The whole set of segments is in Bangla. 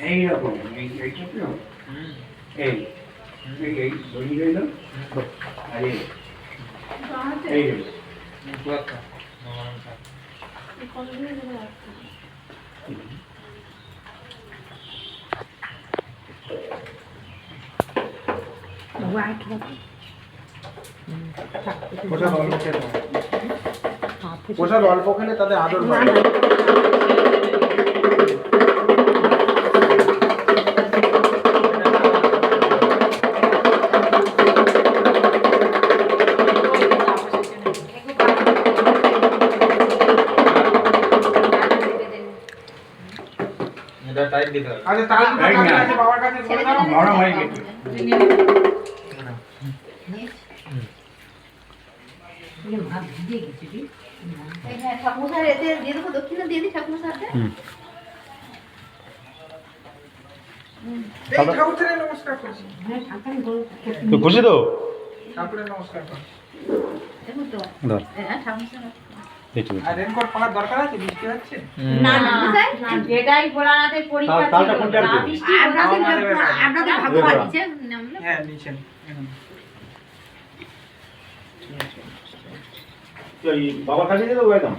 এইরকম এই এই বলি গেল আরে এই প্রসাদ অল্প খেলে তাদের আদর বাড়ে। আচ্ছা তাহলে বাবার কাছে বলে দাও নরম হয়ে গেছে ঠাকুরের নমস্কার করছি। তো খুশি তো ঠাকুরের নমস্কার কর। ধর আর রেনকোট পরার দরকার আছে, বৃষ্টি হচ্ছে। না না যেটাই ভোলানাথের পরীক্ষা তালটা ছিল কোনটা যা আছে? বৃষ্টি আপনাদের ভগবান নিচে নামলে হ্যাঁ নিচেন বাবার কাছে দিয়ে দেবো একদম।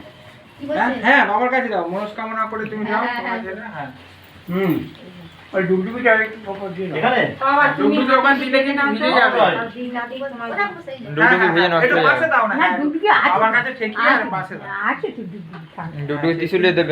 হ্যাঁ বাবার কাছে দাও, মনস্কামনা করে তুমি যাও তোমার জন্য। হ্যাঁ ওই ডুবডুবিটা একটু পকর দিয়ে দাও এখানে বাবা তুমি ডুবডুবি ওখান দিলে কি নাম দিয়ে যাবে। দিন না দিব তোমার ডুবডুবি ভেজে নষ্ট হয়ে যাবে। পাশে দাও না, না ডুবডুবি আছে বাবার কাছে ঠেকিয়ে আর পাশে দাও। আছে তো ডুবডুবি ডুডু দিশুলে দেবে।